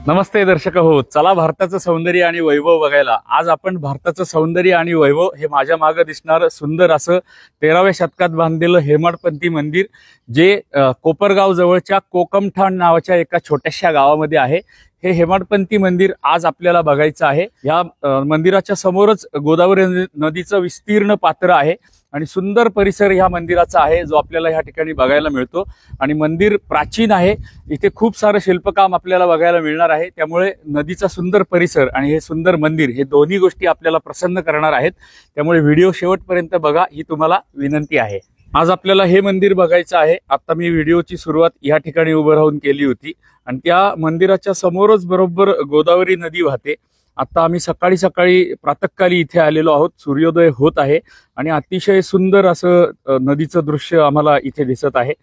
नमस्ते दर्शक हो, चला भारताचं सौंदर्य आणि वैभव बघायला. आज आपण भारताचं सौंदर्य आणि वैभव हे माझ्या मागे दिसणारं सुंदर असं 13व्या शतकात बांधलेलं हेमाडपंथी मंदिर जे कोपरगाव जवळच्या कोकमठाण नावाच्या एका छोट्याशा गावामध्ये आहे. हे हेमाडपंथी मंदिर आज आपल्याला बघायचं आहे. या मंदिराच्या समोरच गोदावरी नदीचं विस्तीर्ण पात्र आहे आणि सुंदर परिसर ह्या मंदिराचा आहे जो आपल्याला ह्या ठिकाणी बघायला मिळतो. आणि मंदिर प्राचीन आहे, इथे खूप सारं शिल्पकाम आपल्याला बघायला मिळणार आहे. त्यामुळे नदीचा सुंदर परिसर आणि हे सुंदर मंदिर हे दोन्ही गोष्टी आपल्याला प्रसन्न करणार आहेत. त्यामुळे व्हिडिओ शेवटपर्यंत बघा ही तुम्हाला विनंती आहे. आज आपल्याला हे मंदिर बघायचं आहे. आता मी व्हिडिओची सुरुवात या ठिकाणी उभं राहून केली होती आणि त्या मंदिराच्या समोरच बरोबर गोदावरी नदी वाहते. आता आम्ही सकाळी सकाळी प्रातःकाली इथे आलेलो आहोत. सूर्योदय होत आहे आणि अतिशय सुंदर असं नदीचं दृश्य आम्हाला इथे दिसत आहे.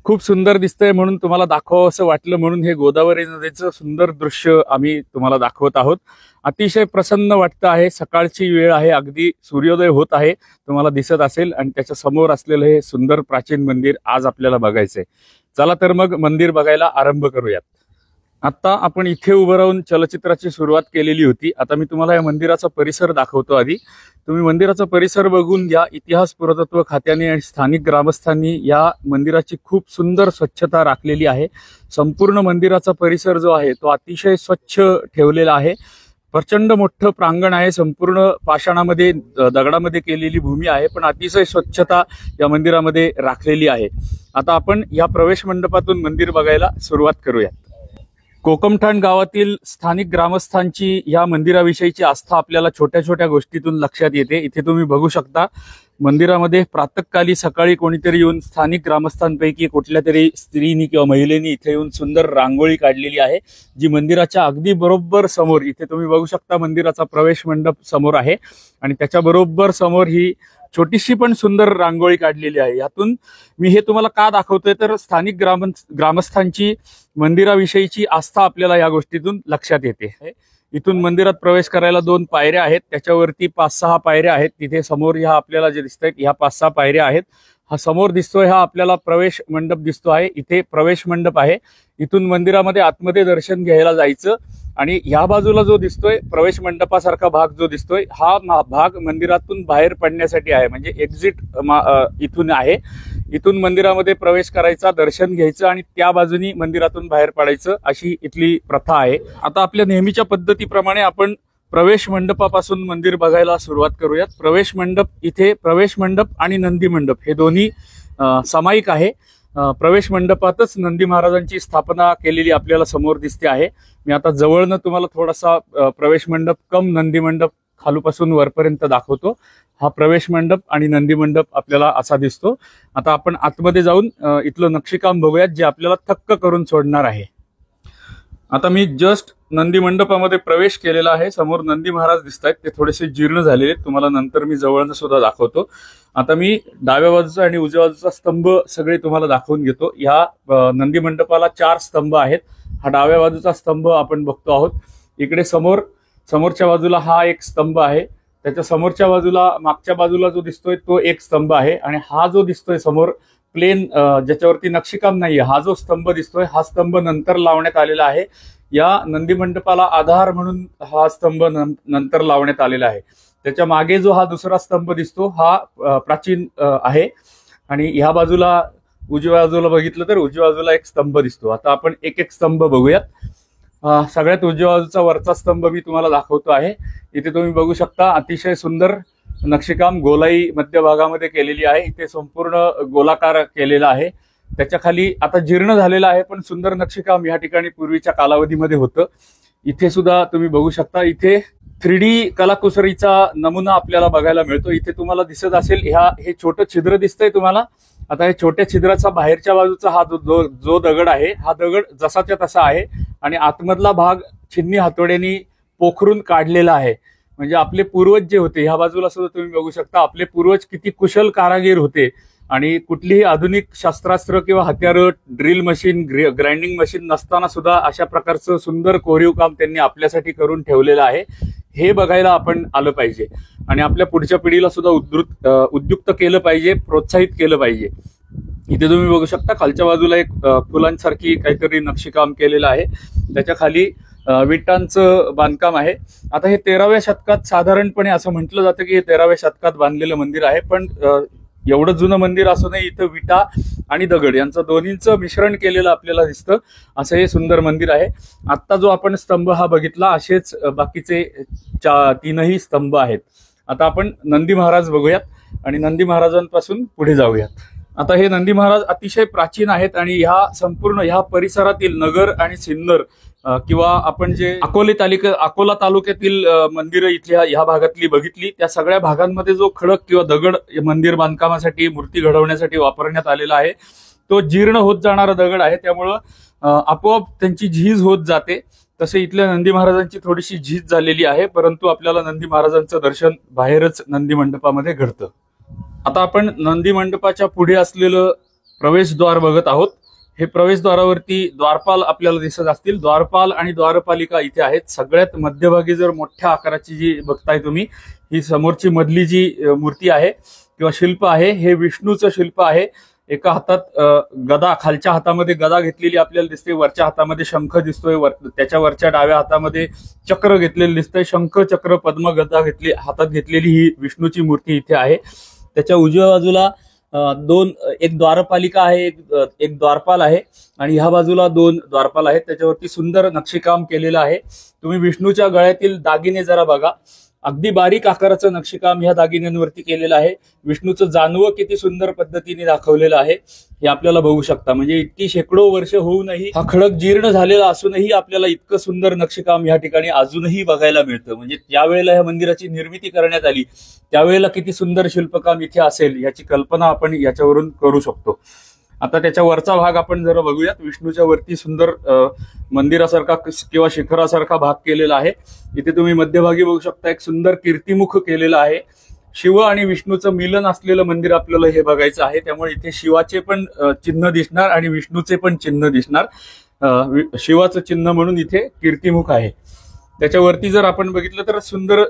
खूप सुंदर दिसतंय म्हणून तुम्हाला दाखवावं असं वाटलं म्हणून हे गोदावरी नदीचं सुंदर दृश्य आम्ही तुम्हाला दाखवत आहोत. अतिशय प्रसन्न वाटतं आहे. सकाळची वेळ आहे, अगदी सूर्योदय होत आहे, तुम्हाला दिसत असेल. आणि त्याच्या समोर असलेलं हे सुंदर प्राचीन मंदिर आज आपल्याला बघायचंय. चला तर मग मंदिर बघायला आरंभ करूयात. आता आपण इथे उभं राहून चलचित्राची सुरुवात केलेली होती. आता मी तुम्हाला या मंदिराचा परिसर दाखवतो. आधी तुम्ही मंदिराचा परिसर बघून घ्या. इतिहास पुरातत्व खात्याने आणि स्थानिक ग्रामस्थांनी या मंदिराची खूप सुंदर स्वच्छता राखलेली आहे. संपूर्ण मंदिराचा परिसर जो आहे तो अतिशय स्वच्छ ठेवलेला आहे. प्रचंड मोठं प्रांगण आहे, संपूर्ण पाषाणामध्ये दगडामध्ये केलेली भूमी आहे, पण अतिशय स्वच्छता या मंदिरामध्ये राखलेली आहे. आता आपण या प्रवेश मंडपातून मंदिर बघायला सुरुवात करूयात. कोकमठाण गावातील स्थानिक ग्रामस्थांची या मंदिराविषयीची आस्था आपल्याला छोट्या छोट्या गोष्टीतून लक्षात येते. इथे तुम्ही बघू शकता मंदिरामध्ये प्रातःकाली सकाळी कोणीतरी येऊन स्थानिक ग्रामस्थांपैकी कुठल्या तरी स्त्रीनी किंवा महिलेनी इथे येऊन सुंदर रांगोळी काढलेली आहे, जी मंदिराच्या अगदी बरोबर समोर इथे तुम्ही बघू शकता. मंदिराचा प्रवेश मंडप समोर आहे आणि त्याच्या बरोबर समोर ही छोटीशी पण सुंदर रांगोळी काढलेली आहे. यातून मी हे तुम्हाला का दाखवतोय तर स्थानिक ग्रामस्थांची मंदिराविषयीची आस्था आपल्याला या गोष्टीतून लक्षात येते. इथून मंदिरात प्रवेश करायला 2 पायऱ्या आहेत, त्याच्यावरती 5-6 पायऱ्या आहेत. तिथे समोर ह्या आपल्याला जे दिसत आहेत ह्या 5-6 पायऱ्या आहेत. हा समोर दिसतोय हा आपल्याला प्रवेश मंडप दिसतो आहे. इथे प्रवेश मंडप आहे. इथून मंदिरामध्ये आतमध्ये दर्शन घ्यायला जायचं आणि ह्या बाजूला जो दिसतोय प्रवेश मंडपासारखा भाग जो दिसतोय हा भाग मंदिरातून बाहेर पडण्यासाठी आहे, म्हणजे एक्झिट इथून आहे. इथून मंदिरामध्ये प्रवेश करायचा, दर्शन घ्यायचं आणि त्या बाजूनी मंदिरातून बाहेर पडायचं, अशी इथली प्रथा आहे. आता आपल्या नेहमीच्या पद्धतीप्रमाणे आपण प्रवेश मंडपापासून मंदिर बघायला सुरुवात करूयात. प्रवेश मंडप इथे प्रवेश मंडप आणि नंदी मंडप हे दोन्ही सामायिक आहे. प्रवेश मंडपातच नंदी महाराजांची स्थापना केलेली आपल्याला समोर दिसते आहे. मी आता जवळनं तुम्हाला थोडासा प्रवेश मंडप कम नंदी मंडप खालूपासून वरपर्यंत दाखवतो. हा प्रवेश मंडप आणि नंदी मंडप आपल्याला असा दिसतो. आता आपण आतमध्ये जाऊन इथलं नक्षीकाम बघूयात जे आपल्याला थक्क करून सोडणार आहे. आता मी जस्ट नंदी मंडपामध्ये प्रवेश केलेला आहे. समोर नंदी महाराज दिसत आहेत, ते थोडेसे जीर्ण झालेले, तुम्हाला नंतर मी जवळनं सुद्धा दाखवतो. आता मी डाव्या बाजूचा आणि उजव्या बाजूचा स्तंभ सगळे तुम्हाला दाखवून घेतो. या नंदी मंडपाला 4 स्तंभ आहेत. हा डाव्या बाजूचा स्तंभ आपण बघतो आहोत. इकडे समोरच्या बाजूला हा एक स्तंभ आहे. त्याच्या समोरच्या बाजूला मागच्या बाजूला जो दिसतोय तो एक स्तंभ आहे आणि हा जो दिसतोय समोर प्लेन ज्याच्यावरती नक्षीकाम नाहीये हा जो स्तंभ दिसतोय हा स्तंभ नंतर लावण्यात आलेला आहे. या नंदी मंडपाला आधार म्हणून हा स्तंभ नंतर लावण्यात आलेला आहे. त्याच्या मागे जो हा दुसरा स्तंभ दिसतो हा प्राचीन आहे आणि ह्या बाजूला उजव्या बाजूला बघितलं तर उजव्या बाजूला एक स्तंभ दिसतो. आता आपण एक एक स्तंभ बघूयात. सगळ्यात उजव्या बाजूचा वरचा स्तंभ मी तुम्हाला दाखवतो आहे. इथे तुम्ही बघू शकता अतिशय सुंदर नक्षीकाम गोलाई मध्यभागामध्ये केलेली आहे. इथे संपूर्ण गोलाकार केलेला आहे. त्याच्या खाली आता जीर्ण झालेला आहे पण सुंदर नक्षीकाम या ठिकाणी पूर्वीच्या कालावधीमध्ये होतं. इथे सुद्धा तुम्ही बघू शकता. इथे 3D कलाकुसरीचा नमुना आपल्याला बघायला मिळतो. इथे तुम्हाला दिसत असेल हे छोटं छिद्र दिसतंय तुम्हाला. आता हे छोट्या छिद्राचा बाहेरच्या बाजूचा हा जो दगड आहे हा दगड जसाच्या तसा आहे आणि आतमधला भाग छिन्नी हातोड्यांनी पोखरून काढलेला आहे. म्हणजे आपले पूर्वज जे होते ह्या बाजूला सुद्धा तुम्ही बघू शकता आपले पूर्वज किती कुशल कारागीर होते आणि कुठलीही आधुनिक शस्त्रास्त्र किंवा हत्यारं, ड्रिल मशीन, ग्राइंडिंग मशीन नसताना सुद्धा अशा प्रकारचं सुंदर कोरीव काम त्यांनी आपल्यासाठी करून ठेवलेलं आहे. हे बघायला आपण आलं पाहिजे आणि आपल्या पुढच्या पिढीला सुद्धा उद्युक्त केलं पाहिजे, प्रोत्साहित केलं पाहिजे. इथे तुम्ही बघू शकता खालच्या बाजूला एक फुलांसारखी काहीतरी नक्षीकाम केलेलं आहे. त्याच्या खाली विटांचं बांधकाम आहे. आता हे 13व्या शतकात साधारणपणे असं म्हटलं जातं की हे 13व्या शतकात बांधलेलं मंदिर आहे, पण एवढं जुनं मंदिर असूनही इथं विटा आणि दगड यांचं दोन्हींचं मिश्रण केलेलं आपल्याला दिसतं. असं हे सुंदर मंदिर आहे. आत्ता जो आपण स्तंभ हा बघितला, असेच बाकीचे 3ही स्तंभ आहेत. आता आपण नंदी महाराज बघूयात आणि नंदी महाराजांपासून पुढे जाऊयात. आता हे नंदी महाराज अतिशय प्राचीन आहेत आणि ह्या परिसरातील नगर आणि सिन्नर किंवा आपण जे अकोला तालुक्यातील मंदिरं इथल्या ह्या भागातली बघितली, त्या सगळ्या भागांमध्ये जो खडक किंवा दगड मंदिर बांधकामासाठी, मूर्ती घडवण्यासाठी वापरण्यात आलेला आहे, तो जीर्ण होत जाणारा दगड आहे. त्यामुळं आपोआप त्यांची झीज होत जाते. तसे इथल्या नंदी महाराजांची थोडीशी झीज झालेली आहे, परंतु आपल्याला नंदी महाराजांचं दर्शन बाहेरच नंदी मंडपामध्ये घडतं. आता आपण नंदी मंडपाच्या पुढे असलेलं प्रवेशद्वार बघत आहोत. हे प्रवेशद्वारावरती द्वारपाल आपल्याला दिसत असतील. द्वारपाल आणि द्वारपालिका इथे आहेत. सगळ्यात मध्यभागी जर मोठ्या आकाराची जी बघताय तुम्ही, ही समोरची मधली जी मूर्ती आहे किंवा शिल्प आहे, हे विष्णूचं शिल्प आहे. एका हातात गदा, खालच्या हातामध्ये गदा घेतलेली आपल्याला दिसते, वरच्या हातामध्ये शंख दिसतोय, त्याच्या वरच्या डाव्या हातामध्ये चक्र घेतलेलं दिसतंय. शंख, चक्र, पद्म, गदा हातात घेतलेली ही विष्णूची मूर्ती इथे आहे. त्याच्या उजव्या बाजूला एक द्वारपालिका आहे, एक द्वारपाल आहे आणि ह्या बाजूला 2 द्वारपाल आहेत. त्याच्यावरती सुंदर नक्षीकाम केलेलं आहे. तुम्ही विष्णूच्या गळ्यातील दागिने जरा बघा, अगदी बारीक आकाराचं नक्षीकाम ह्या दागिन्यांवरती केलेलं आहे. विष्णूचं जानवं किती सुंदर पद्धतीने दाखवलेलं आहे हे आपल्याला बघू शकता. म्हणजे इतकी शेकडो वर्ष होऊनही, हा खडक जीर्ण झालेला असूनही आपल्याला इतकं सुंदर नक्षीकाम या ठिकाणी अजूनही बघायला मिळतं. म्हणजे ज्यावेळेला ह्या मंदिराची निर्मिती करण्यात आली त्यावेळेला किती सुंदर शिल्पकाम इथे असेल याची कल्पना आपण याच्यावरून करू शकतो. आता त्याच्या वरचा भाग आपण जरा बघूयात. विष्णूच्या वरती सुंदर मंदिरासारखा किंवा शिखरासारखा भाग केलेला आहे. इथे तुम्ही मध्यभागी बघू शकता एक सुंदर कीर्तिमुख केलेलं आहे. शिव आणि विष्णूचं मिलन असलेलं मंदिर आपल्याला हे बघायचं आहे. त्यामुळे इथे शिवाचे पण चिन्ह दिसणार आणि विष्णूचे पण चिन्ह दिसणार. शिवाचं चिन्ह म्हणून इथे कीर्तिमुख आहे. त्याच्यावरती जर आपण बघितलं तर सुंदर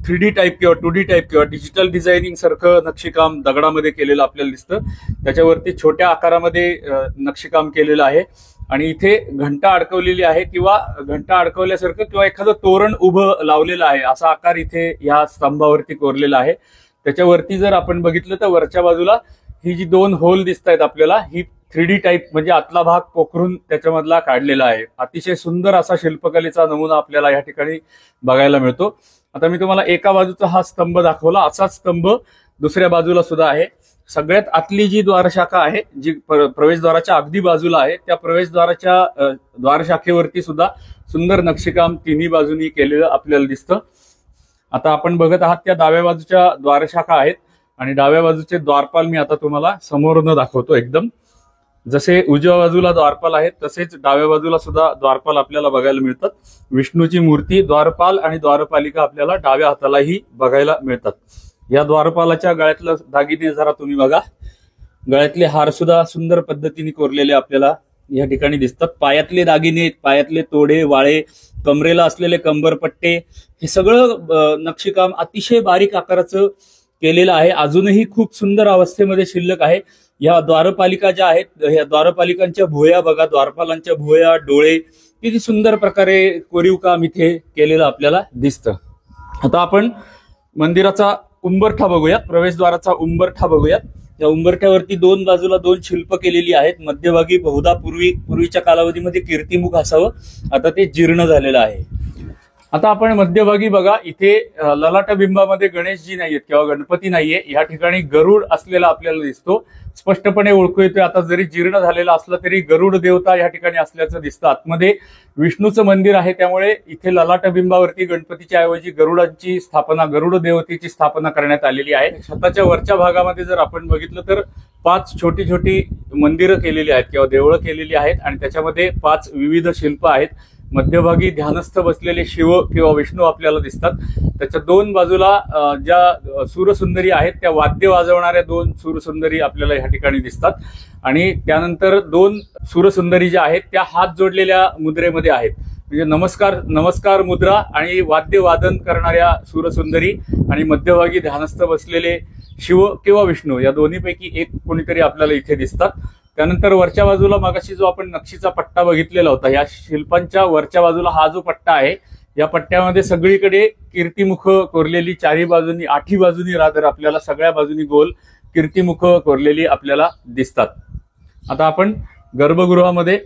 3D टाईप किंवा 2D टाईप किंवा डिजिटल डिझायनिंग सारखं नक्षीकाम दगडामध्ये केलेलं आपल्याला दिसतं. त्याच्यावरती छोट्या आकारामध्ये नक्षीकाम केलेलं आहे आणि इथे घंटा अडकवलेली आहे किंवा घंटा अडकवल्यासारखं किंवा एखादं तोरण उभं लावलेलं आहे, असा आकार इथे या स्तंभावरती कोरलेला आहे. त्याच्यावरती जर आपण बघितलं तर वरच्या बाजूला ही जी 2 होल दिसत आहेत आपल्याला, ही 3D टाईप म्हणजे आतला भाग पोखरून त्याच्यामधला काढलेला आहे. अतिशय सुंदर असा शिल्पकलेचा नमुना आपल्याला या ठिकाणी बघायला मिळतो. आता मी तुम्हाला एका बाजूचा हा स्तंभ दाखवला, असाच स्तंभ दुसऱ्या बाजूला सुद्धा आहे. सगळ्यात आतली जी द्वारशाखा आहे, जी प्रवेशद्वाराच्या अगदी बाजूला आहे, त्या प्रवेशद्वाराच्या द्वारशाखेवरती सुद्धा सुंदर नक्षीकाम 3ही बाजूनी केलेलं आपल्याला दिसतं. आता आपण बघत आहात त्या डाव्या बाजूच्या द्वारशाखा आहेत आणि डाव्या बाजूचे द्वारपाल मी आता तुम्हाला समोरनं दाखवतो. एकदम जसे उजव्या बाजूला द्वारपाल आहेत तसेच डाव्या बाजूला सुद्धा द्वारपाल आपल्याला बघायला मिळतात. विष्णूची मूर्ती, द्वारपाल आणि द्वारपालिका आपल्याला डाव्या हातालाही बघायला मिळतात. या द्वारपालाच्या गळ्यातलं दागिने जरा तुम्ही बघा. गळ्यातले हार सुद्धा सुंदर पद्धतीने कोरलेले आपल्याला या ठिकाणी दिसतात. पायातले दागिने, पायातले तोडे, वाळे, कमरेला असलेले कंबरपट्टे, हे सगळं नक्षीकाम अतिशय बारीक आकाराचं केलेलं आहे. अजूनही खूप सुंदर अवस्थेमध्ये शिल्लक आहे. या द्वारपालिका ज्या आहेत, ह्या द्वारपालिकांच्या भुवया बघा, द्वारपालांच्या भुवया, डोळे, किती सुंदर प्रकारे कोरीव काम इथे केलेलं आपल्याला दिसतं. आता आपण मंदिराचा उंबरठा बघूयात, प्रवेशद्वाराचा उंबरठा बघूयात. या उंबरठ्यावरती 2 बाजूला 2 शिल्प केलेली आहेत. मध्यभागी बहुधा पूर्वीच्या कालावधीमध्ये कीर्तिमुख असावं, आता ते जीर्ण झालेलं आहे. आता आपण मध्यभागी बघा, इथे ललाटबिंबामध्ये गणेशजी नाहीयेत किंवा गणपती नाहीये. या ठिकाणी गरुड असलेला आपल्याला दिसतो, स्पष्टपणे ओळखू येतोय. आता जरी जीर्ण झालेला असला तरी गरुड देवता या ठिकाणी असल्याचं दिसतं. आतमध्ये विष्णूचं मंदिर आहे, त्यामुळे इथे ललाटबिंबावरती गणपतीच्या ऐवजी गरुडांची स्थापना, गरुड देवतेची स्थापना करण्यात आलेली आहे. छताच्या वरच्या भागामध्ये जर आपण बघितलं तर 5 छोटी छोटी मंदिरं केलेली आहेत किंवा देवळं केलेली आहेत आणि त्याच्यामध्ये 5 विविध शिल्प आहेत. मध्यभागी ध्यानस्थ बसलेले शिव किंवा विष्णू आपल्याला दिसतात. त्याच्या 2 बाजूला ज्या सूरसुंदरी आहेत, त्या वाद्य वाजवणाऱ्या 2 सूरसुंदरी आपल्याला ह्या ठिकाणी दिसतात आणि त्यानंतर 2 सूरसुंदरी ज्या आहेत त्या हात जोडलेल्या मुद्रेमध्ये आहेत. म्हणजे नमस्कार मुद्रा आणि वाद्य वादन करणाऱ्या सूरसुंदरी आणि मध्यभागी ध्यानस्थ बसलेले शिव किंवा विष्णू, या दोन्हीपैकी एक कोणीतरी आपल्याला इथे दिसतात. त्यानंतर वरच्या बाजूला मगाशी जो आपण नक्षीचा पट्टा बघितलेला होता, या शिल्पांच्या वरच्या बाजूला हा जो पट्टा आहे, या पट्ट्यामध्ये सगळीकडे कीर्तिमुख कोरलेली चारी बाजूनी, आठी बाजूनी रादर आपल्याला सगळ्या बाजूनी गोल कीर्तिमुख कोरलेली आपल्याला दिसतात. आता आपण गर्भगृहामध्ये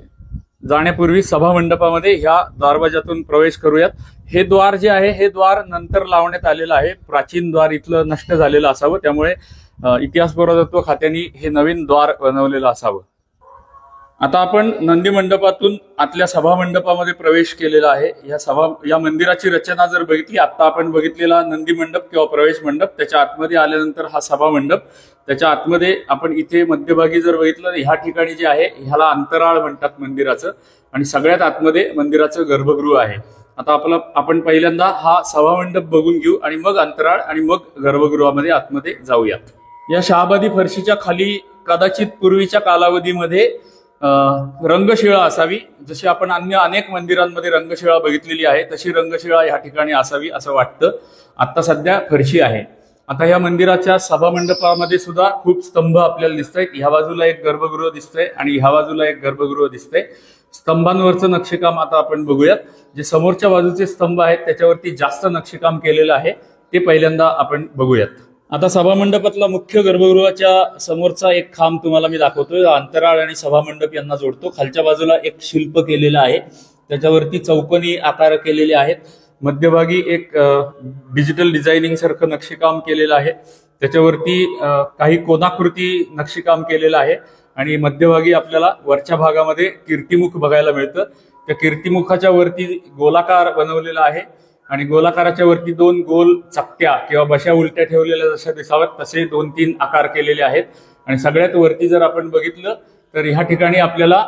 जाण्यापूर्वी सभा मंडपामध्ये ह्या दरवाजातून प्रवेश करूयात. हे द्वार जे आहे हे द्वार नंतर लावण्यात आलेलं आहे. प्राचीन द्वार इथलं नष्ट झालेलं असावं, त्यामुळे इतिहास पुरातत्व खात्याने हे नवीन द्वार बनवलेलं असावं. आता आपण नंदी मंडपातून आतल्या सभा मंडपामध्ये प्रवेश केलेला आहे. या मंदिराची रचना जर बघितली, आता आपण बघितलेला नंदी मंडप किंवा प्रवेश मंडप, त्याच्या आतमध्ये आल्यानंतर हा सभा मंडप, त्याच्या आतमध्ये आपण इथे मध्यभागी जर बघितलं, ह्या ठिकाणी जे आहे ह्याला अंतराळ म्हणतात मंदिराचं, आणि सगळ्यात आतमध्ये मंदिराचं गर्भगृह आहे. आता आपण पहिल्यांदा हा सभा मंडप बघून घेऊ आणि मग अंतराळ आणि मग गर्भगृहामध्ये आतमध्ये जाऊयात. या शहाबादी फरशीच्या खाली कदाचित पूर्वीच्या कालावधीमध्ये रंगशिळा असावी. जशी आपण अन्य अनेक मंदिरांमध्ये रंगशिळा बघितलेली आहे, तशी रंगशिळा या ठिकाणी असावी असं वाटतं. आता सध्या फरशी आहे. आता या मंदिराच्या सभा मंडपामध्ये सुद्धा खूप स्तंभ आपल्याला दिसत आहेत. ह्या बाजूला एक गर्भगृह दिसतंय आणि ह्या बाजूला एक गर्भगृह दिसतंय. स्तंभांवरचं नक्षीकाम आता आपण बघूयात. जे समोरच्या बाजूचे स्तंभ आहेत त्याच्यावरती जास्त नक्षीकाम केलेलं आहे, ते पहिल्यांदा आपण बघूयात. आता सभा मंडपातला मुख्य गर्भगृहाच्या समोरचा एक खांब तुम्हाला मी दाखवतोय. अंतराळ आणि सभा मंडप यांना जोडतो. खालच्या बाजूला एक शिल्प केलेलं आहे, त्याच्यावरती चौकोनी आकार केलेले आहेत. मध्यभागी एक डिजिटल डिझायनिंग सारखं नक्षीकाम केलेलं आहे, त्याच्यावरती काही कोनाकृती नक्षीकाम केलेलं आहे. आणि मध्यभागी आपल्याला वरच्या भागामध्ये कीर्तिमुख बघायला मिळतं. त्या कीर्तिमुखाच्या वरती गोलाकार बनवलेला आहे आणि गोलाकाराच्या वरती दोन गोल चकत्या किंवा बशा उलट्या ठेवलेल्या जशा दिसाव्यात तसे 2-3 आकार केलेले आहेत. आणि सगळ्यात वरती जर आपण बघितलं तर ह्या ठिकाणी आपल्याला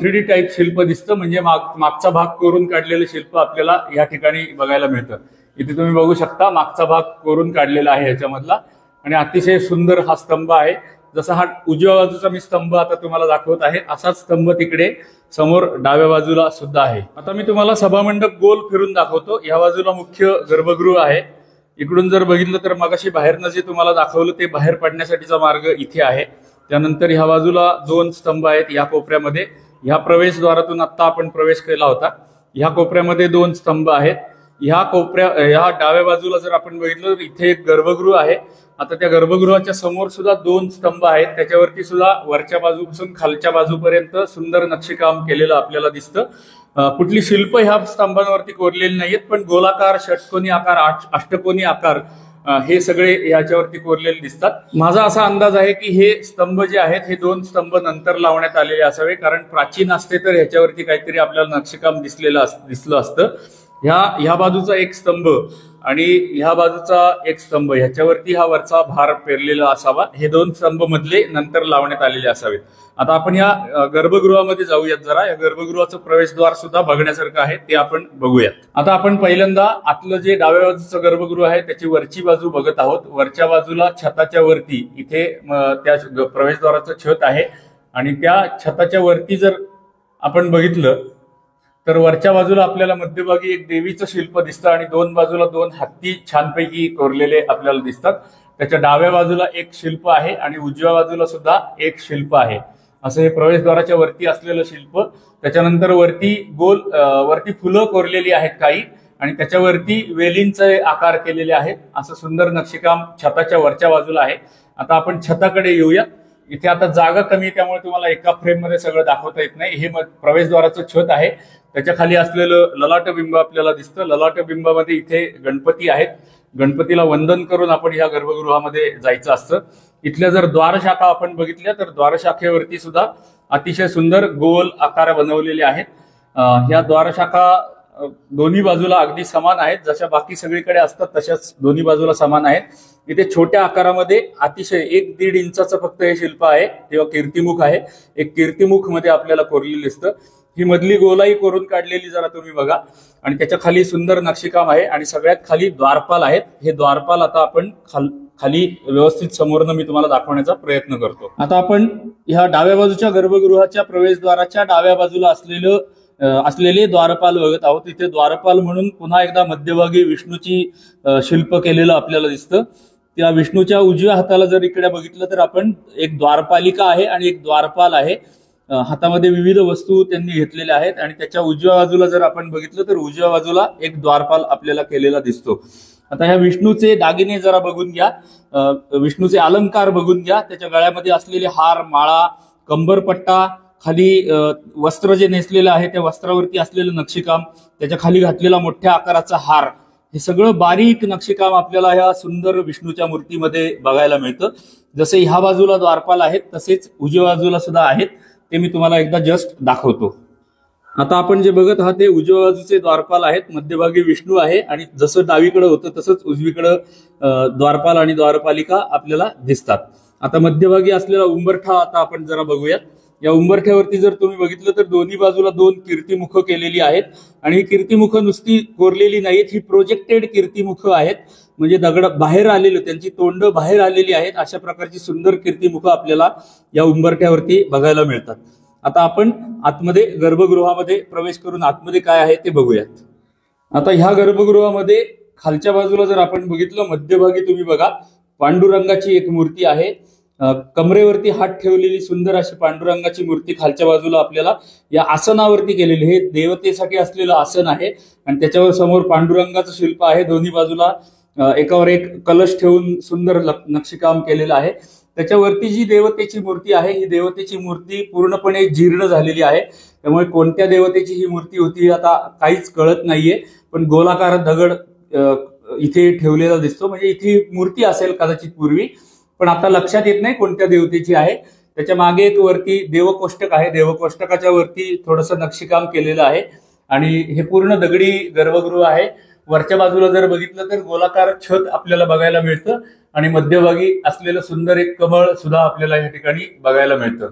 3D टाईप शिल्प दिसतं, म्हणजे मागचा भाग कोरून काढलेलं शिल्प आपल्याला या ठिकाणी बघायला मिळतं. इथे तुम्ही बघू शकता मागचा भाग कोरून काढलेला आहे ह्याच्यामधला, आणि अतिशय सुंदर हा स्तंभ आहे. जसा हा उजव्या बाजूचा मी स्तंभ आता तुम्हाला दाखवत आहे, असाच स्तंभ तिकडे समोर डाव्या बाजूला सुद्धा आहे. आता मी तुम्हाला सभामंडप गोल फिरून दाखवतो. या बाजूला मुख्य गर्भगृह आहे. इकडून जर बघितलं तर मगाशी बाहेरनं जे तुम्हाला दाखवलं ते बाहेर पडण्यासाठीचा मार्ग इथे आहे. त्यानंतर ह्या बाजूला 2 स्तंभ आहेत. या कोपऱ्यामध्ये ह्या प्रवेशद्वारातून आता आपण प्रवेश केला होता. ह्या कोपऱ्यामध्ये 2 स्तंभ आहेत. ह्या डाव्या बाजूला जर आपण बघितलं तर इथे एक गर्भगृह आहे. आता त्या गर्भगृहाच्या समोर सुद्धा 2 स्तंभ आहेत. त्याच्यावरती सुद्धा वरच्या बाजूपासून खालच्या बाजूपर्यंत सुंदर नक्षीकाम केलेलं आपल्याला दिसतं. कुठली शिल्प ह्या स्तंभांवरती कोरलेली नाहीयेत, पण गोलाकार, षटकोनी आकार, अष्टकोनी आकार हे सगळे याच्यावरती कोरलेले दिसतात. माझा असा अंदाज आहे की हे स्तंभ जे आहेत हे 2 स्तंभ नंतर लावण्यात आलेले असावे, कारण प्राचीन असते तर ह्याच्यावरती काहीतरी आपल्याला नक्षीकाम दिसलं असतं. ह्या बाजूचा एक स्तंभ आणि ह्या बाजूचा एक स्तंभ, ह्याच्यावरती हा वरचा भार पेरलेला असावा. हे 2 स्तंभ मधले नंतर लावण्यात आलेले असावेत. आता आपण या गर्भगृहामध्ये जाऊयात जरा. या गर्भगृहाचं प्रवेशद्वार सुद्धा बघण्यासारखं आहे, ते आपण बघूयात. आता आपण पहिल्यांदा आतलं जे डाव्या बाजूचं गर्भगृह आहे त्याची वरची बाजू बघत आहोत. वरच्या बाजूला छताच्या वरती इथे त्या प्रवेशद्वाराचं छत आहे आणि त्या छताच्या वरती जर आपण बघितलं तर वरच्या बाजूला आपल्याला मध्यभागी एक देवीचं शिल्प दिसतं आणि 2 बाजूला 2 हत्ती छानपैकी कोरलेले आपल्याला दिसतात. त्याच्या डाव्या बाजूला एक शिल्प आहे आणि उजव्या बाजूला सुद्धा एक शिल्प आहे. असं हे प्रवेशद्वाराच्या वरती असलेलं शिल्प. त्याच्यानंतर वरती फुलं कोरलेली आहेत काही, आणि त्याच्यावरती वेलींचे आकार केलेले आहेत. असं सुंदर नक्षीकाम छताच्या वरच्या बाजूला आहे. आता आपण छताकडे येऊया. इथे आता जागा कमी आहे त्यामुळे तुम्हाला एका फ्रेम मध्ये सगळं दाखवता येत नाही. हे प्रवेशद्वाराचं छत आहे. त्याच्या खाली असलेलं ललाटबिंब आपल्याला दिसतं. ललाटबिंबामध्ये इथे गणपती आहेत. गणपतीला वंदन करून आपण ह्या गर्भगृहामध्ये जायचं असतं. इथल्या जर द्वारशाखा आपण बघितल्या तर द्वारशाखेवरती सुद्धा अतिशय सुंदर गोल आकार बनवलेले आहेत. ह्या द्वारशाखा दोन्ही बाजूला अगदी समान आहेत. जशा बाकी सगळीकडे असतात तशाच दोन्ही बाजूला समान आहेत. इथे छोट्या आकारामध्ये अतिशय 1-1.5 इंचाचं फक्त हे शिल्प आहे, तेव्हा कीर्तिमुख आहे. एक कीर्तिमुख मध्ये आपल्याला कोरलेलं दिसतं. ही मधली गोलाई कोरून काढलेली जरा तुम्ही बघा, आणि त्याच्या खाली सुंदर नक्षीकाम आहे आणि सगळ्यात खाली द्वारपाल आहेत. हे द्वारपाल आता आपण खाली व्यवस्थित समोरनं मी तुम्हाला दाखवण्याचा प्रयत्न करतो. आता आपण ह्या डाव्या बाजूच्या गर्भगृहाच्या प्रवेशद्वाराच्या डाव्या बाजूला असलेले द्वारपाल बघत आहोत. इथे द्वारपाल म्हणून पुन्हा एकदा मध्यभागी विष्णूची शिल्प केलेलं आपल्याला दिसतं. किंवा विष्णूच्या उजव्या हाताला जर इकडे बघितलं तर आपण एक द्वारपालिका आहे आणि एक द्वारपाल आहे. हातामध्ये विविध वस्तू त्यांनी घेतलेल्या आहेत आणि त्याच्या उजव्या बाजूला जर आपण बघितलं तर उजव्या बाजूला एक द्वारपाल आपल्याला केलेला दिसतो. आता ह्या विष्णूचे दागिने जरा बघून घ्या, विष्णूचे अलंकार बघून घ्या. त्याच्या गळ्यामध्ये असलेले हार, माळा, कंबरपट्टा, खाली वस्त्र जे नेसलेलं आहे त्या वस्त्रावरती असलेलं नक्षीकाम, त्याच्या खाली घातलेला मोठ्या आकाराचा हार, हे सगळं बारीक नक्षीकाम आपल्याला ह्या सुंदर विष्णूच्या मूर्तीमध्ये बघायला मिळतं. जसे ह्या बाजूला द्वारपाल आहेत तसेच उजव्या बाजूला सुद्धा आहेत, ते मी तुम्हाला एकदा जस्ट दाखवतो. आता आपण जे बघत आहात ते उजव्या बाजूचे द्वारपाल आहेत, मध्यभागी विष्णू आहे आणि जसं डावीकडे होतं तसंच उजवीकडे द्वारपाल आणि द्वारपालिका आपल्याला दिसतात. आता मध्यभागी असलेला उंबरठा आता आपण जरा बघूयात. या उंबरठ्यावरती जर तुम्ही बघितलं तर दोन्ही बाजूला 2 कीर्तिमुख केलेली आहेत आणि ही कीर्तिमुख नुसती कोरलेली नाहीत, ही प्रोजेक्टेड कीर्तिमुख आहेत. म्हणजे दगड बाहेर आलेले, त्यांची तोंड बाहेर आलेली आहेत. अशा प्रकारची सुंदर कीर्तिमुख आपल्याला या उंबरठ्यावरती बघायला मिळतात. आता आपण आतमध्ये गर्भगृहामध्ये प्रवेश करून आतमध्ये काय आहे ते बघूयात. आता ह्या गर्भगृहामध्ये खालच्या बाजूला जर आपण बघितलं, मध्यभागी तुम्ही बघा पांडुरंगाची एक मूर्ती आहे. कमरेवरती हात ठेवलेली सुंदर अशी पांडुरंगाची मूर्ती खालच्या बाजूला आपल्याला या आसनावरती केलेली. हे देवतेसाठी असलेलं आसन आहे आणि त्याच्यावर समोर पांडुरंगाचं शिल्प आहे. दोन्ही बाजूला एकावर एक कलश ठेवून सुंदर नक्षीकाम केलेलं आहे. त्याच्यावरती जी देवतेची मूर्ती आहे ही देवतेची मूर्ती पूर्णपणे जीर्ण झालेली आहे. त्यामुळे कोणत्या देवतेची ही मूर्ती होती आता काहीच कळत नाहीये, पण गोलाकार दगड इथे ठेवलेला दिसतो. म्हणजे इथे मूर्ती असेल कदाचित पूर्वी, पण आता लक्षात येत नाही कोणत्या देवतेची आहे. त्याच्या मागे एक वरती देवकोष्टक आहे, देवकोष्टकाच्या वरती थोडंसं नक्षीकाम केलेलं आहे आणि हे पूर्ण दगडी गर्भगृह आहे. वरच्या बाजूला जर बघितलं तर गोलाकार छत आपल्याला बघायला मिळतं आणि मध्यभागी असलेलं सुंदर एक कमळ सुद्धा आपल्याला या ठिकाणी बघायला मिळतं.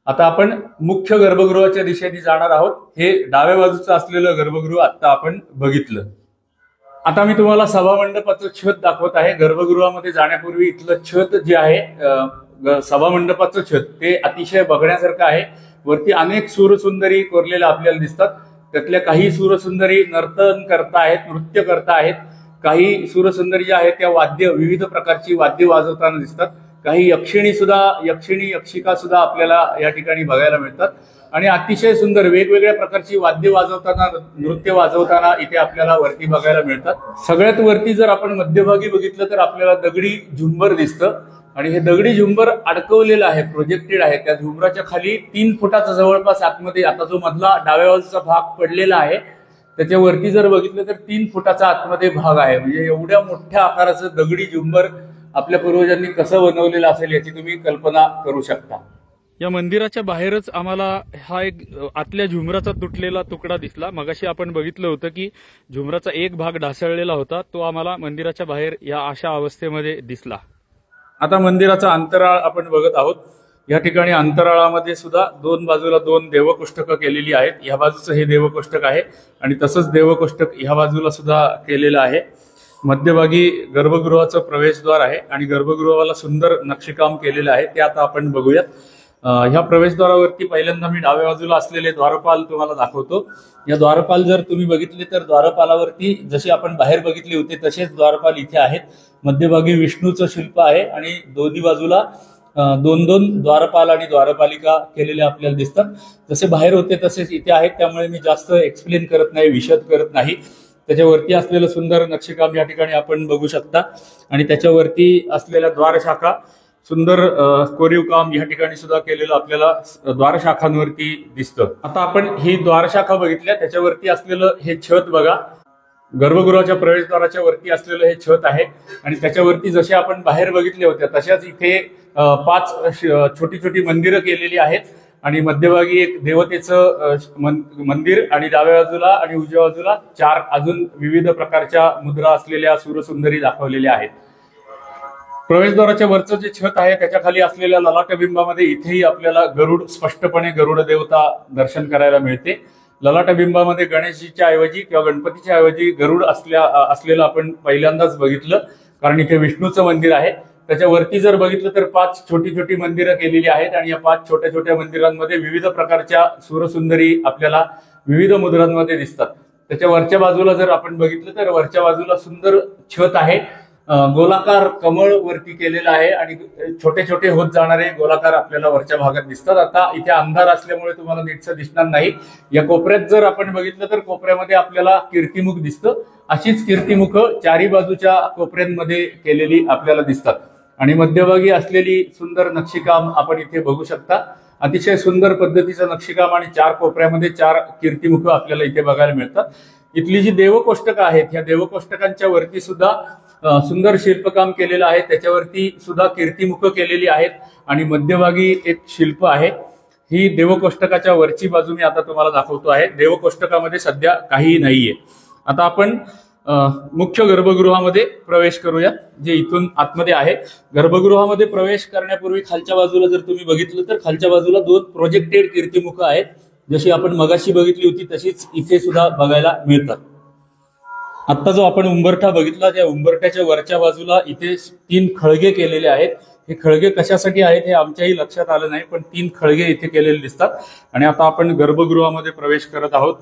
आता आपण मुख्य गर्भगृहाच्या दिशेने जाणार आहोत. हे डाव्या बाजूचं असलेलं गर्भगृह आता आपण बघितलं. आता मी तुम्हाला सभामंडपाचं छत दाखवत आहे. गर्भगृहामध्ये जाण्यापूर्वी इथलं छत जे आहे सभामंडपाचं छत ते अतिशय बघण्यासारखं आहे. वरती अनेक सूरसुंदरी कोरलेल्या आपल्याला दिसतात. त्यातल्या काही सूरसुंदरी नर्तन करतायत, नृत्य करतायत. काही सूरसुंदरी ज्या आहेत त्या विविध प्रकारची वाद्य वाजवताना दिसतात. काही यक्षिका सुद्धा आपल्याला या ठिकाणी बघायला मिळतात आणि अतिशय सुंदर वेगवेगळ्या प्रकारची वाद्य वाजवताना, नृत्य वाजवताना इथे आपल्याला वरती बघायला मिळतात. सगळ्यात वरती जर आपण मध्यभागी बघितलं तर आपल्याला दगडी झुंबर दिसतं आणि हे दगडी झुंबर अडकवलेलं आहे, प्रोजेक्टेड आहे. त्या झुंबराच्या खाली 3 फुटाचा जवळपास आतमध्ये आता जो मधला डाव्या बाजूचा भाग पडलेला आहे त्याच्यावरती जर बघितलं तर 3 फुटाचा आतमध्ये भाग आहे. म्हणजे एवढ्या मोठ्या आकाराचं दगडी झुंबर आपल्या पूर्वजांनी कसं बनवलेलं असेल याची तुम्ही कल्पना करू शकता. या मंदिराच्या बाहेरच आम्हाला हा एक आतल्या झुमराचा तुटलेला तुकडा दिसला. मगाशी आपण बघितलं होतं की झुमराचा एक भाग ढासळलेला होता, तो आम्हाला मंदिराच्या बाहेर या अशा अवस्थेमध्ये दिसला. आता मंदिराचा अंतराळ आपण बघत आहोत. या ठिकाणी अंतराळामध्ये सुद्धा 2 बाजूला 2 देवकोष्टकं केलेली आहेत. ह्या बाजूचं हे देवकोष्टक आहे आणि तसंच देवकोष्टक ह्या बाजूला सुद्धा केलेलं आहे. मध्यभागी गर्भगृहाचं प्रवेशद्वार आहे आणि गर्भगृहाला सुंदर नक्षीकाम केलेलं आहे, ते आता आपण बघूयात. ह्या प्रवेशद्वारावरती पहिल्यांदा मी डाव्या बाजूला असलेले द्वारपाल तुम्हाला दाखवतो. या द्वारपाल जर तुम्ही बघितले तर द्वारपालावरती जसे आपण बाहेर बघितले होते तसेच द्वारपाल इथे आहेत. मध्यभागी विष्णूचं शिल्प आहे आणि दोन्ही बाजूला 2-2 द्वारपाल आणि द्वारपालिका केलेल्या आपल्याला दिसतात. जसे बाहेर होते तसेच इथे आहेत, त्यामुळे मी जास्त एक्सप्लेन करत नाही, विशद करत नाही. त्याच्यावरती असलेलं सुंदर नक्षीकाम या ठिकाणी आपण बघू शकता आणि त्याच्यावरती असलेल्या द्वारशाखा, सुंदर कोरीव काम या ठिकाणी सुद्धा केलेलं आपल्याला द्वारशाखांवरती दिसतं. आता आपण ही द्वारशाखा बघितल्या, त्याच्यावरती असलेलं हे छत बघा. गर्भगृहाच्या प्रवेशद्वाराच्या वरती असलेलं हे छत आहे आणि त्याच्यावरती जसे आपण बाहेर बघितले होते तशाच इथे 5 छोटी छोटी मंदिरं केलेली आहेत आणि मध्यभागी एक देवतेचं मंदिर आणि डाव्या बाजूला आणि उजव्या बाजूला 4 अजून विविध प्रकारच्या मुद्रा असलेल्या सूरसुंदरी दाखवलेल्या आहेत. प्रवेशद्वाराच्या वरचं जे छत आहे त्याच्या खाली असलेल्या ललाटबिंबामध्ये इथेही आपल्याला गरुड, स्पष्टपणे गरुड देवता दर्शन करायला मिळते. ललाटबिंबामध्ये गणेशजीच्या ऐवजी किंवा गणपतीच्या ऐवजी गरुड असलेलं आपण पहिल्यांदाच बघितलं, कारण इथे विष्णूचं मंदिर आहे. त्याच्यावरती जर बघितलं तर 5 छोटी छोटी मंदिरं केलेली आहेत आणि या 5 छोट्या छोट्या मंदिरांमध्ये विविध प्रकारच्या सूरसुंदरी आपल्याला विविध मुद्रांमध्ये दिसतात. त्याच्या वरच्या बाजूला जर आपण बघितलं तर वरच्या बाजूला सुंदर छत आहे. गोलाकार कमळ वरती केलेलं आहे आणि छोटे छोटे होत जाणारे गोलाकार आपल्याला वरच्या भागात दिसतात. आता इथे अंधार असल्यामुळे तुम्हाला नीटसं दिसणार नाही. या कोपऱ्यात जर आपण बघितलं तर कोपऱ्यामध्ये आपल्याला कीर्तिमुख दिसतं. अशीच कीर्तिमुख चारी बाजूच्या कोपऱ्यांमध्ये केलेली आपल्याला दिसतात आणि मध्यभागी असलेली सुंदर नक्षीकाम आपण इथे बघू शकता. अतिशय सुंदर पद्धतीचं नक्षीकाम आणि 4 कोपऱ्यामध्ये 4 कीर्तिमुख आपल्याला इथे बघायला मिळतात. इथली जी देवकोष्टकं आहेत, ह्या देवकोष्टकांच्या वरती सुद्धा सुंदर शिल्पकाम केलेलं आहे. त्याच्यावरती सुद्धा कीर्तिमुख केलेली आहेत आणि मध्यभागी एक शिल्प आहे. ही देवकोष्टकाच्या वरची बाजू मी आता तुम्हाला दाखवतो आहे. देवकोष्टकामध्ये सध्या काहीही नाहीये. आता आपण मुख्य गर्भगृहामध्ये प्रवेश करूया, जे इथून आतमध्ये आहे. गर्भगृहामध्ये प्रवेश करण्यापूर्वी खालच्या बाजूला जर तुम्ही बघितलं तर खालच्या बाजूला 2 प्रोजेक्टेड कीर्तिमुख आहेत. जशी आपण मगाशी बघितली होती तशीच इथे सुद्धा बघायला मिळतात. आता जो आपण उंबरठा बघितला, त्या उंबरठ्याच्या वरच्या बाजूला इथे 3 खळगे केलेले आहेत. हे खळगे कशासाठी आहेत हे आमच्याही लक्षात आलं नाही, पण 3 खळगे इथे केलेले दिसतात. आणि आता आपण गर्भगृहामध्ये प्रवेश करत आहोत.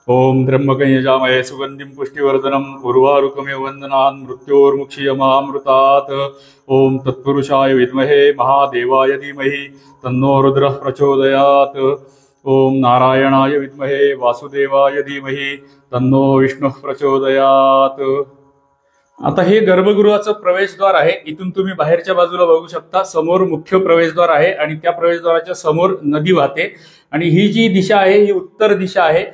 ओम त्र्यंबकयजामहे सुगंधिं पुष्टिवर्धनम उर्वारुकमे वंदनान् मृत्योर्मुक्षीयमामृतात्. ओम तत्पुरुषाय विद्महे महादेवाय धीमहि तन्नो रुद्रः प्रचोदयात्. ओम नारायणाय विद्महे वासुदेवाय धीमहि तन्नो विष्णुः प्रचोदयात्. आता हे गर्भगृहाचं प्रवेशद्वार आहे. इथून तुम्ही बाहेरच्या बाजूला बघू शकता. समोर मुख्य प्रवेशद्वार आहे आणि त्या प्रवेशद्वाराच्या समोर नदी वाहते आणि ही जी दिशा आहे ही उत्तर दिशा आहे.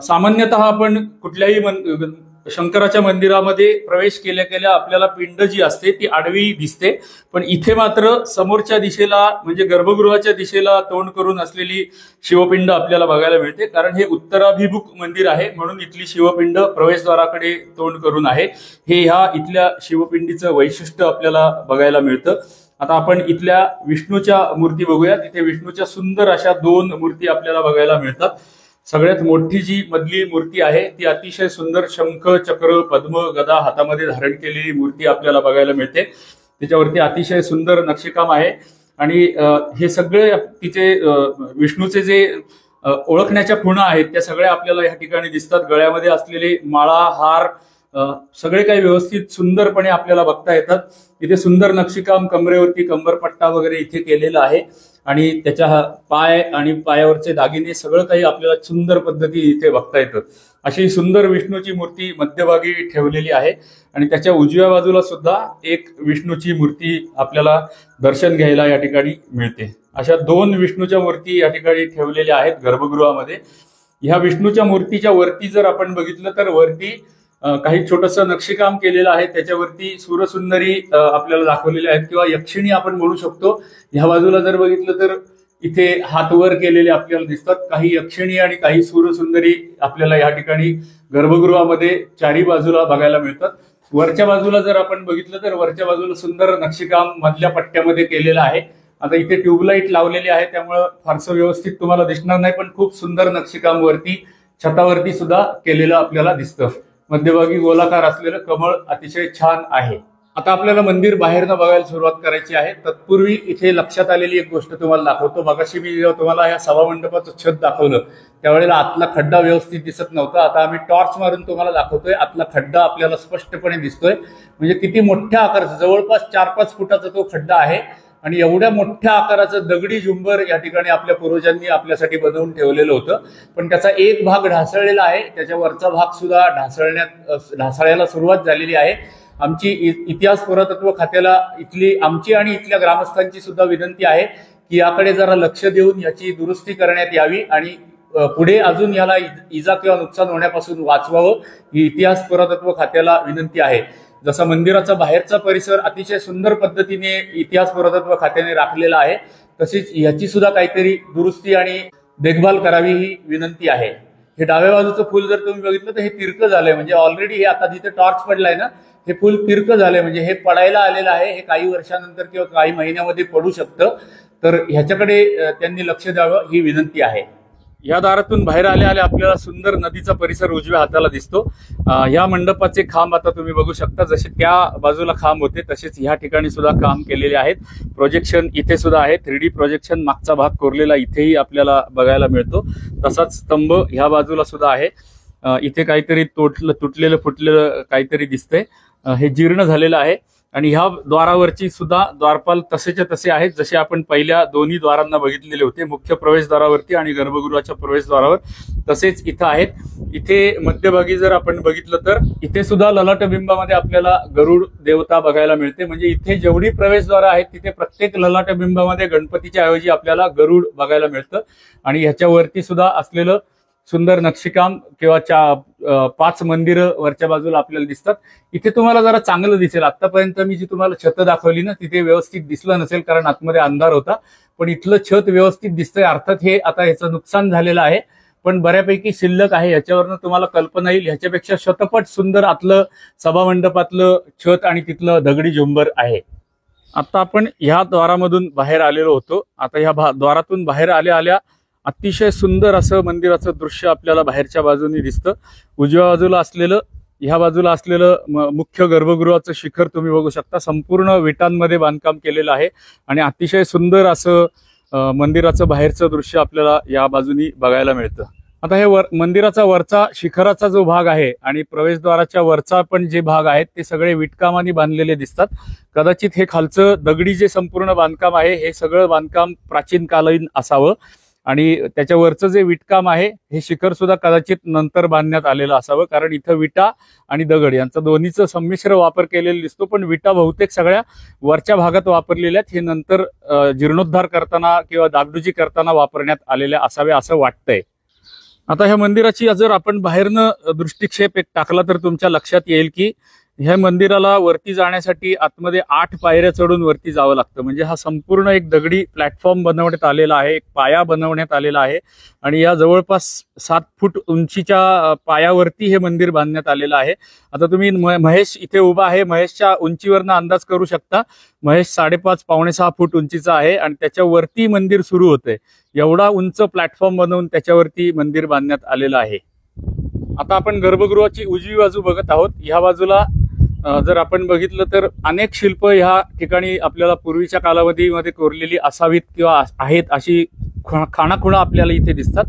सामान्यतः आपण कुठल्याही शंकराच्या मंदिरामध्ये प्रवेश केल्या केल्या आपल्याला पिंड जी असते ती आडवी दिसते, पण इथे मात्र समोरच्या दिशेला म्हणजे गर्भगृहाच्या दिशेला तोंड करून असलेली शिवपिंड आपल्याला बघायला मिळते. कारण हे उत्तराभिमुख मंदिर आहे म्हणून इथली शिवपिंड प्रवेशद्वाराकडे तोंड करून आहे. हे ह्या इथल्या शिवपिंडीचं वैशिष्ट्य आपल्याला बघायला मिळतं. आता आपण इथल्या विष्णूच्या मूर्ती बघूया. तिथे विष्णूच्या सुंदर अशा 2 मूर्ती आपल्याला बघायला मिळतात. सगळ्यात मोठी जी मधली मूर्ती आहे ती अतिशय सुंदर शंख चक्र पद्म गदा हातामध्ये धारण केलेली मूर्ती आपल्याला बघायला मिळते. त्याच्यावरती अतिशय सुंदर नक्षीकाम आहे आणि हे सगळे तिचे विष्णूचे जे ओळखण्याच्या खुणा आहेत त्या सगळ्या आपल्याला या ठिकाणी दिसतात. गळ्यामध्ये असलेले माळा हार सगळे काही व्यवस्थित सुंदरपणे आपल्याला बघता येतात. इथे सुंदर नक्षीकाम कमरेवरती कंबरपट्टा वगैरे इथे केलेला आहे आणि त्याच्या पाय आणि पायावरचे दागिने सगळं काही आपल्याला सुंदर पद्धती इथे बघता येतं. अशी सुंदर विष्णूची मूर्ती मध्यभागी ठेवलेली आहे आणि त्याच्या उजव्या बाजूला सुद्धा एक विष्णूची मूर्ती आपल्याला दर्शन घ्यायला या ठिकाणी मिळते. अशा 2 विष्णूच्या मूर्ती या ठिकाणी ठेवलेल्या आहेत गर्भगृहामध्ये. ह्या विष्णूच्या मूर्तीच्या वरती जर आपण बघितलं तर वरती काही छोटंसं नक्षीकाम केलेलं आहे. त्याच्यावरती सूरसुंदरी आपल्याला दाखवलेल्या आहेत किंवा यक्षिणी आपण म्हणू शकतो. ह्या बाजूला जर बघितलं तर इथे हात वर केलेले आपल्याला दिसतात. काही यक्षिणी आणि काही सूरसुंदरी आपल्याला या ठिकाणी गर्भगृहामध्ये चारी बाजूला बघायला मिळतात. वरच्या बाजूला जर आपण बघितलं तर वरच्या बाजूला सुंदर नक्षीकाम मधल्या पट्ट्यामध्ये केलेलं आहे. आता इथे ट्यूबलाईट लावलेली आहे त्यामुळं फारसं व्यवस्थित तुम्हाला दिसणार नाही, पण खूप सुंदर नक्षीकाम वरती छतावरती सुद्धा केलेलं आपल्याला दिसतं. मध्यभागी गोलाकार असलेलं कमळ अतिशय छान आहे. आता आपल्याला मंदिर बाहेरनं बघायला सुरुवात करायची आहे. तत्पूर्वी इथे लक्षात आलेली एक गोष्ट तुम्हाला दाखवतो. मगाशी मी जेव्हा तुम्हाला या सभामंडपाचं छत दाखवलं त्यावेळेला आतला खड्डा व्यवस्थित दिसत नव्हता. आता आम्ही टॉर्च मारून तुम्हाला दाखवतोय. आतला खड्डा आपल्याला स्पष्टपणे दिसतोय. म्हणजे किती मोठ्या आकाराचा, जवळपास 4-5 फुटाचा तो खड्डा आहे आणि एवढ्या मोठ्या आकाराचं दगडी झुंबर या ठिकाणी आपल्या पूर्वजांनी आपल्यासाठी बनवून ठेवलेलं होतं. पण त्याचा एक भाग ढासळलेला आहे. त्याच्या वरचा भाग सुद्धा ढासळायला सुरुवात झालेली आहे. आमची इतिहास पुरातत्व खात्याला आमची आणि इथल्या ग्रामस्थांची सुद्धा विनंती आहे की याकडे जरा लक्ष देऊन याची दुरुस्ती करण्यात यावी आणि पुढे अजून याला इजा किंवा नुकसान होण्यापासून वाचवावं ही इतिहास पुरातत्व खात्याला विनंती आहे. जसा मंदिराचा बाहेरचा परिसर अतिशय सुंदर पद्धतीने इतिहास पुरातत्व खात्याने राखलेला आहे, तशीच याची सुद्धा काहीतरी दुरुस्ती आणि देखभाल करावी ही विनंती आहे. हे डाव्या बाजूचं फुल जर तुम्ही बघितलं तर हे तिरकं झालंय. म्हणजे ऑलरेडी हे आता जिथे टॉर्च पडलाय ना हे फुल तिरकं झालंय. म्हणजे हे पडायला आलेलं आहे. हे काही वर्षानंतर किंवा काही महिन्यामध्ये पडू शकतं. तर ह्याच्याकडे त्यांनी लक्ष द्यावं ही विनंती आहे. या दारातून बाहेर आले आले आपल्याला सुंदर नदीचा परिसर उजव्या हाताला दिसतो. या मंडपाचे खांब आता तुम्ही बघू शकता. जसे त्या बाजूला खांब होते तसेच ह्या ठिकाणी सुद्धा काम केलेले आहेत. प्रोजेक्शन इथे सुद्धा आहे. 3D प्रोजेक्शन मागचा भाग कोरलेला इथेही आपल्याला बघायला मिळतो. तसाच स्तंभ ह्या बाजूला सुद्धा आहे. इथे काहीतरी तुटलेलं फुटलेलं काहीतरी दिसतंय. हे जीर्ण झालेलं आहे आणि ह्या द्वारावरची सुद्धा द्वारपाल तसेच्या तसे आहेत जसे आपण पहिल्या दोन्ही द्वारांना बघितलेले होते, मुख्य प्रवेशद्वारावरती आणि गर्भगृहाच्या प्रवेशद्वारावर तसेच इथं आहेत. इथे मध्यभागी जर आपण बघितलं तर इथे सुद्धा ललाटबिंबामध्ये आपल्याला गरुड देवता बघायला मिळते. म्हणजे इथे जेवढी प्रवेशद्वार आहेत तिथे प्रत्येक ललाटबिंबामध्ये गणपतीच्या ऐवजी आपल्याला गरुड बघायला मिळतं आणि ह्याच्यावरती सुद्धा असलेलं सुंदर नक्षीकाम किंवा 5 मंदिरं वरच्या बाजूला आपल्याला दिसतात. इथे तुम्हाला जरा चांगलं दिसेल. आतापर्यंत मी जी तुम्हाला छत दाखवली ना तिथे व्यवस्थित दिसलं नसेल कारण आतमध्ये अंधार होता, पण इथलं छत व्यवस्थित दिसतंय. अर्थात हे आता ह्याचं नुकसान झालेलं आहे पण बऱ्यापैकी शिल्लक आहे. ह्याच्यावरनं तुम्हाला कल्पना येईल ह्याच्यापेक्षा शतपट सुंदर आतलं सभामंडपातलं छत आणि तिथलं दगडी झुंबर आहे. आता आपण ह्या द्वारामधून बाहेर आलेलो होतो. आता ह्या द्वारातून बाहेर आल्या अतिशय सुंदर असं मंदिराचं दृश्य आपल्याला बाहेरच्या बाजूने दिसतं. उजव्या बाजूला असलेलं ह्या बाजूला असलेलं मुख्य गर्भगृहाचं शिखर तुम्ही बघू शकता. संपूर्ण विटांमध्ये बांधकाम केलेलं आहे आणि अतिशय सुंदर असं मंदिराचं बाहेरचं दृश्य आपल्याला या बाजूनी बघायला मिळतं. आता हे मंदिराचा वरचा शिखराचा जो भाग आहे आणि प्रवेशद्वाराच्या वरचा पण जे भाग आहेत ते सगळे विटकामाने बांधलेले दिसतात. कदाचित हे खालचं दगडी जे संपूर्ण बांधकाम आहे हे सगळं बांधकाम प्राचीन कालीन असावं आणि त्याच्यावरचं जे विटकाम आहे हे शिखर सुद्धा कदाचित नंतर बांधण्यात आलेलं असावं कारण इथं विटा आणि दगड यांचा दोन्हीचं संमिश्र वापर केलेला दिसतो. पण विटा बहुतेक सगळ्या वरच्या भागात वापरलेल्या आहेत. हे नंतर जीर्णोद्धार करताना किंवा डागडुजी करताना वापरण्यात आलेल्या असाव्या असं वाटतंय. आता ह्या मंदिराची जर आपण बाहेरनं दृष्टिक्षेप एक टाकला तर तुमच्या लक्षात येईल की ह्या मंदिराला वरती जाण्यासाठी आतमध्ये 8 पायऱ्या चढून वरती जावं लागतं. म्हणजे हा संपूर्ण एक दगडी प्लॅटफॉर्म बनवण्यात आलेला आहे, एक पाया बनवण्यात आलेला आहे आणि या जवळपास 7 फूट उंचीच्या पायावरती हे मंदिर बांधण्यात आलेलं आहे. आता तुम्ही महेश इथे उभा आहे, महेशच्या उंचीवरनं अंदाज करू शकता. महेश 5.5 पावणे 6 फूट उंचीचा आहे आणि त्याच्यावरती मंदिर सुरू होतंय. एवढा उंच प्लॅटफॉर्म बनवून त्याच्यावरती मंदिर बांधण्यात आलेलं आहे. आता आपण गर्भगृहाची उजवी बाजू बघत आहोत. ह्या बाजूला जर आपण बघितलं तर अनेक शिल्प ह्या ठिकाणी आपल्याला पूर्वीच्या कालावधीमध्ये कोरलेली असावीत किंवा आहेत अशी खाणाखुणा आपल्याला इथे दिसतात.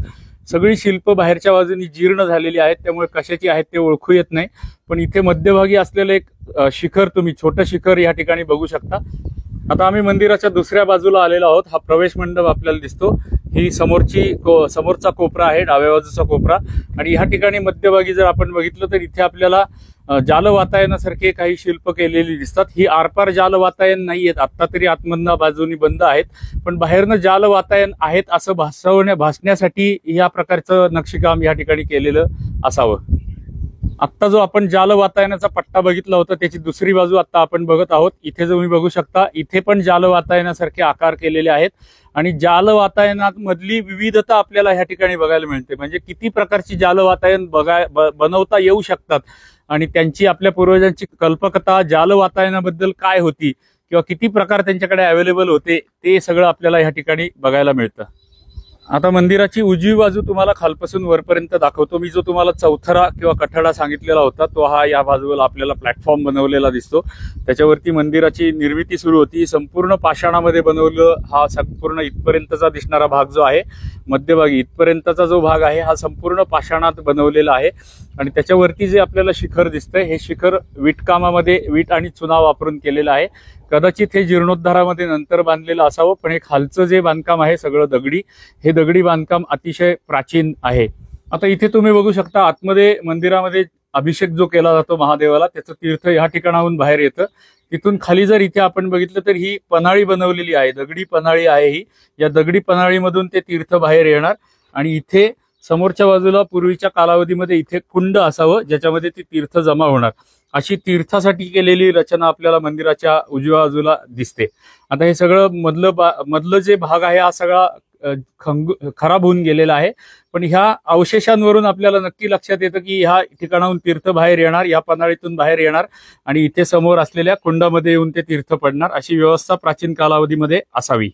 सगळी शिल्प बाहेरच्या बाजूनी जीर्ण झालेली आहेत त्यामुळे कशाची आहेत ते ओळखू येत नाही. पण इथे मध्यभागी असलेलं एक शिखर तुम्ही छोटं शिखर या ठिकाणी बघू शकता. आता आम्ही मंदिराच्या दुसऱ्या बाजूला आलेलो आहोत. हा प्रवेश मंडप आपल्याला दिसतो. ही समोरचा कोपरा आहे, डाव्या बाजूचा कोपरा आणि ह्या ठिकाणी मध्यभागी जर आपण बघितलं तर इथे आपल्याला जाल वातायनासारखे काही शिल्प केलेली दिसतात. ही आरपार जाल वातायन नाहीयेत, आत्ता तरी आतमधनं बाजूनी बंद आहेत, पण बाहेरनं जाल वातायन आहेत असं भासण्यासाठी या प्रकारचं नक्षीकाम या ठिकाणी केलेलं असावं. आत्ता जो आपण जाल वातायनाचा पट्टा बघितला होता त्याची दुसरी बाजू आता आपण बघत आहोत. इथे तुम्ही बघू शकता इथे पण जाल वातायनासारखे आकार केलेले आहेत आणि जाल वातायनात मधली विविधता आपल्याला ह्या ठिकाणी बघायला मिळते. म्हणजे किती प्रकारची जाल वातायन बनवता येऊ शकतात आणि त्यांची आपल्या पूर्वजांची कल्पकता जाल वातायनाबद्दल काय होती किंवा किती प्रकार त्यांच्याकडे अवेलेबल होते ते सगळं आपल्याला ह्या ठिकाणी बघायला मिळतं. आता मंदिराची उजवी बाजू तुम्हाला खालपासून वरपर्यंत दाखवतो. मी जो तुम्हाला चौथरा किंवा कठडा सांगितलेला होता तो हा या बाजूला आपल्याला प्लॅटफॉर्म बनवलेला दिसतो. त्याच्यावरती मंदिराची निर्मिती सुरू होती. संपूर्ण पाषाणामध्ये बनवलं. हा संपूर्ण इथपर्यंतचा दिसणारा भाग जो आहे मध्यभागी इथपर्यंतचा जो भाग आहे हा संपूर्ण पाषाणात बनवलेला आहे आणि त्याच्यावरती जे आपल्याला शिखर दिसतंय हे शिखर विटकामामध्ये वीट आणि चुना वापरून केलेलं आहे. कदाचित हे जीर्णोद्धारामध्ये नंतर बांधलेलं असावं, पण हे खालचं जे बांधकाम आहे सगळं दगडी, हे दगडी बांधकाम अतिशय प्राचीन आहे. आता इथे तुम्ही बघू शकता आतमध्ये मंदिरामध्ये अभिषेक जो केला जातो महादेवाला त्याचं तीर्थ ह्या ठिकाणाहून बाहेर येतं. तिथून खाली जर इथे आपण बघितलं तर ही पन्हाळी बनवलेली आहे, दगडी पन्हाळी आहे ही. या दगडी पन्हाळीमधून ते तीर्थ बाहेर येणार आणि इथे समोरच्या बाजूला पूर्वीच्या कालावधीमध्ये इथे कुंड असावं ज्याच्यामध्ये ती तीर्थ जमा होणार. अशी तीर्थासाठी केलेली रचना आपल्याला मंदिराच्या उजव्या बाजूला दिसते. आता हे सगळं मधलं जे भाग आहे हा सगळा खराब होऊन गेलेला आहे, पण ह्या अवशेषांवरून आपल्याला नक्की लक्षात येतं की ह्या ठिकाणाहून तीर्थ बाहेर येणार, या पन्हाळीतून बाहेर येणार आणि इथे समोर असलेल्या कुंडामध्ये येऊन ते तीर्थ पडणार. अशी व्यवस्था प्राचीन कालावधीमध्ये असावी.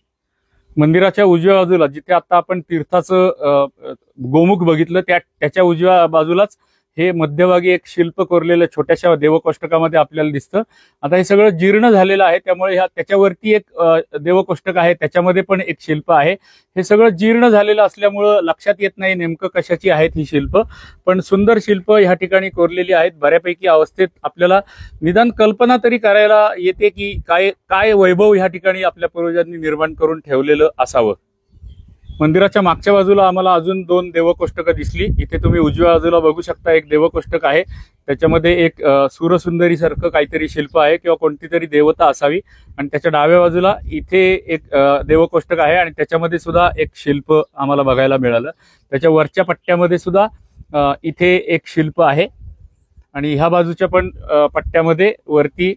मंदिराच्या उजव्या बाजूला जिथे आता आपण तीर्थाचं गोमुख बघितलं त्याच्या उजव्या बाजूलाच हे मध्यभागी एक शिल्प कोरलेलं छोट्याशा देवकोष्टकामध्ये आपल्याला दिसतं. आता हे सगळं जीर्ण झालेलं आहे, त्यामुळे त्याच्यावरती एक देवकोष्टक आहे, त्याच्यामध्ये पण एक शिल्प आहे. हे सगळं जीर्ण झालेलं असल्यामुळं लक्षात येत नाही नेमकं कशाची आहेत ही शिल्प, पण सुंदर शिल्प ह्या ठिकाणी कोरलेली आहेत. बऱ्यापैकी अवस्थेत आपल्याला निदान कल्पना तरी करायला येते की काय काय वैभव ह्या ठिकाणी आपल्या पूर्वजांनी निर्माण करून ठेवलेलं असावं. मंदिराच्या मागच्या बाजूला आम्हाला अजून 2 देवकोष्टकं दिसली. इथे तुम्ही उजव्या बाजूला बघू शकता एक देवकोष्टक आहे, त्याच्यामध्ये एक सूरसुंदरी सारखं काहीतरी शिल्प आहे किंवा कोणती तरी देवता असावी. आणि त्याच्या डाव्या बाजूला इथे एक देवकोष्टक आहे आणि त्याच्यामध्ये सुद्धा एक शिल्प आम्हाला बघायला मिळालं. त्याच्या वरच्या पट्ट्यामध्ये सुद्धा इथे एक शिल्प आहे आणि ह्या बाजूच्या पण पट्ट्यामध्ये वरती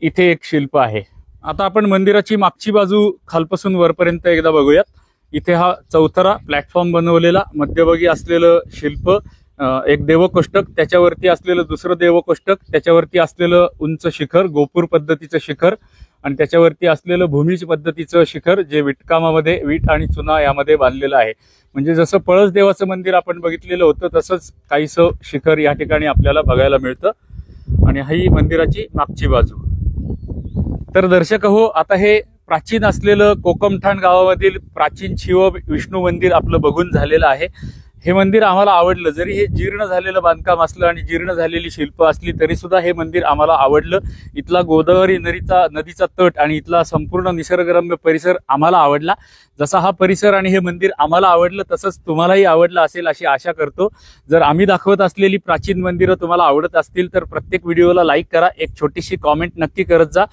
इथे एक शिल्प आहे. आता आपण मंदिराची मागची बाजू खालपासून वरपर्यंत एकदा बघूयात. इथे हा चौथरा प्लॅटफॉर्म बनवलेला, मध्यभागी असलेलं शिल्प, एक देवकोष्टक, त्याच्यावरती असलेलं दुसरं देवकोष्टक, त्याच्यावरती असलेलं उंच शिखर, गोपूर पद्धतीचं शिखर, आणि त्याच्यावरती असलेलं भूमिज पद्धतीचं शिखर जे विटकामामध्ये, वीट आणि चुना यामध्ये बांधलेलं आहे. म्हणजे जसं पळस देवाचं मंदिर आपण बघितलेलं होतं तसंच काहीसं शिखर या ठिकाणी आपल्याला बघायला मिळतं. आणि ही मंदिराची मागची बाजू. तर दर्शक हो, आता हे प्राचीन असलेलं कोकमठाण गावामधील प्राचीन शिव विष्णू मंदिर आपलं बघून झालेलं आहे. हे मंदिर आम्हाला आवडलं. जरी हे जीर्ण झालेलं बांधकाम असलं आणि जीर्ण झालेली शिल्प असली तरी सुद्धा हे मंदिर आम्हाला आवडलं. इथला गोदावरी नदीचा तट आणि इथला संपूर्ण निसर्गरम्य परिसर आम्हाला आवडला. जसा हा परिसर आणि हे मंदिर आम्हाला आवडलं तसंच तुम्हालाही आवडलं असेल अशी आशा करतो. जर आम्ही दाखवत असलेली प्राचीन मंदिरं तुम्हाला आवडत असतील तर प्रत्येक व्हिडिओला लाईक करा, एक छोटीशी कॉमेंट नक्की करत जा.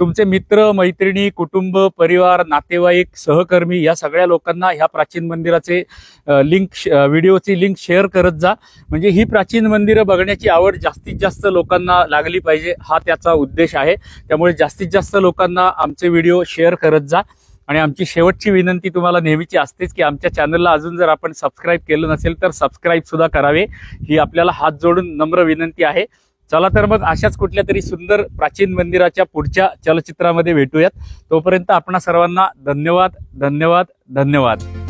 तुमचे मित्र, मैत्रिणी, कुटुंब, परिवार, नातेवाईक, सहकर्मी या सगळ्या लोकांना ह्या प्राचीन मंदिराचे व्हिडिओची लिंक शेअर करत जा. म्हणजे ही प्राचीन मंदिरं बघण्याची आवड जास्तीत जास्त लोकांना लागली पाहिजे, हा त्याचा उद्देश आहे. त्यामुळे जास्तीत जास्त लोकांना आमचे व्हिडिओ शेअर करत जा. आणि आमची शेवटची विनंती तुम्हाला नेहमीची असतेच की आमच्या चॅनलला अजून जर आपण सबस्क्राईब केलं नसेल तर सबस्क्राईब सुद्धा करावे, ही आपल्याला हात जोडून नम्र विनंती आहे. चला तर मग अशाच कुठल्या तरी सुंदर प्राचीन मंदिराच्या पुढच्या चलचित्रामध्ये भेटूयात. तोपर्यंत आपणा सर्वांना धन्यवाद, धन्यवाद, धन्यवाद.